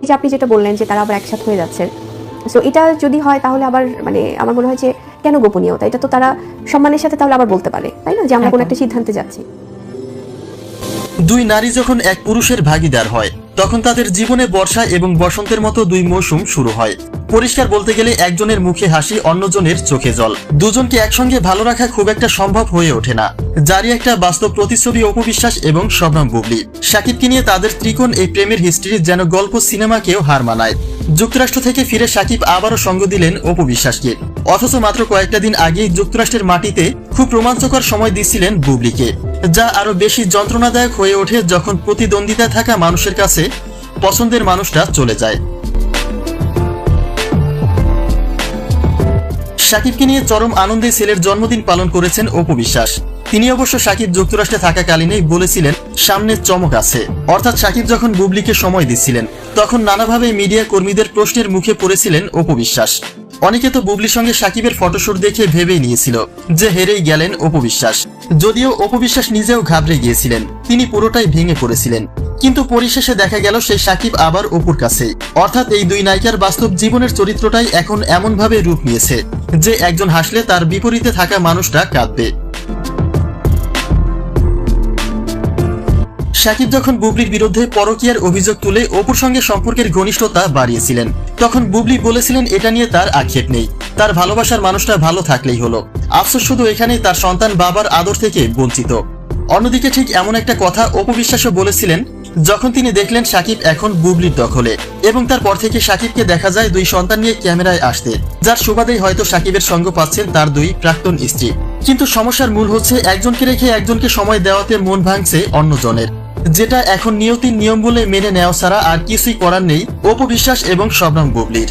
যে আপনি যেটা বললেন যে তারা আবার একসাথে হয়ে যাচ্ছে, সো এটা যদি হয় তাহলে আবার মানে আমার মনে হয় যে কেন গোপনীয়তা, এটা তো তারা সম্মানের সাথে তাহলে আবার বলতে পারে, তাই না, যে আমরা কোনো একটা সিদ্ধান্তে যাচ্ছি। দুই নারী যখন এক পুরুষের ভাগীদার হয় তখন তাদের জীবনে বর্ষা এবং বসন্তের মতো দুই মৌসুম শুরু হয়। পরিষ্কার বলতে গেলে একজনের মুখে হাসি, অন্যজনের চোখে জল। দুজনকে একসঙ্গে ভালো রাখা খুব একটা সম্ভব হয়ে ওঠে না, যারই একটা বাস্তব প্রতিচ্ছবি অপু বিশ্বাস এবং শবনম বুবলী। শাকিবকে নিয়ে তাদের ত্রিকোণ এই প্রেমের হিস্ট্রি যেন গল্প সিনেমাকেও হার মানায়। যুক্তরাষ্ট্র থেকে ফিরে শাকিব আবারও সঙ্গ দিলেন অপু বিশ্বাসকে, অথচ মাত্র কয়েকটা দিন আগেই যুক্তরাষ্ট্রের মাটিতে খুব রোমাঞ্চকর সময় দিচ্ছিলেন বুবলীকে, যা আরো বেশি যন্ত্রণাদায়ক হয়ে ওঠে যখন প্রতিদ্বন্দ্বিতায় থাকা মানুষের কাছে পছন্দের মানুষটা চলে যায়। শাকিবকে নিয়ে চরম আনন্দে ছেলের জন্মদিন পালন করেছেন অপু বিশ্বাস। তিনি অবশ্য শাকিব যুক্তরাষ্ট্রে থাকাকালীনই বলেছিলেন সামনে চমক আছে, অর্থাৎ শাকিব যখন বুবলীকে সময় দিচ্ছিলেন তখন নানাভাবে মিডিয়া কর্মীদের প্রশ্নের মুখে পড়েছিলেন অপু বিশ্বাস। অনেকে তো বুবলির সঙ্গে শাকিবের ফটোশুট দেখে ভেবেই নিয়েছিল যে হেরেই গেলেন অপু বিশ্বাস। যদিও অপু বিশ্বাস নিজেও ঘাবড়ে গিয়েছিলেন, তিনি পুরোটাই ভেঙে পড়েছিলেন, কিন্তু পরিশেষে দেখা গেল সেই শাকিব আবার অপুর কাছেই। অর্থাৎ এই দুই নায়িকার বাস্তব জীবনের চরিত্রটাই এখন এমন ভাবে রূপ নিয়েছে যে একজন হাসলে তার বিপরীতে থাকা মানুষটা কাঁদবে। শাকিব যখন বুবলির বিরুদ্ধে পরকীয়ার অভিযোগ তুলে অপুর সঙ্গে সম্পর্কের ঘনিষ্ঠতা বাড়িয়েছিলেন, তখন বুবলি বলেছিলেন এটা নিয়ে তার আক্ষেপ নেই, তার ভালোবাসার মানুষটা ভালো থাকলেই হলো। আফসোস শুধু এখানেই তার সন্তান বাবার আদর থেকে বঞ্চিত। অন্যদিকে ঠিক এমন একটা কথা অপু বিশ্বাসও বলেছিলেন যখন তিনি দেখলেন শাকিব এখন বুবলির দখলে, এবং তারপর থেকে শাকিবকে দেখা যায় দুই সন্তান নিয়ে ক্যামেরায় আসতে, যার সুবাদেই হয়তো শাকিবের সঙ্গ পাচ্ছেন তার দুই প্রাক্তন স্ত্রী। কিন্তু সমস্যার মূল হচ্ছে একজনকে রেখে একজনকে সময় দেওয়াতে মন ভাঙছে অন্যজনের, যেটা এখন নিয়তির নিয়ম বলে মেনে নেওয়া ছাড়া আর কিছুই করার নেই অপু বিশ্বাস এবং শবনম বুবলীর।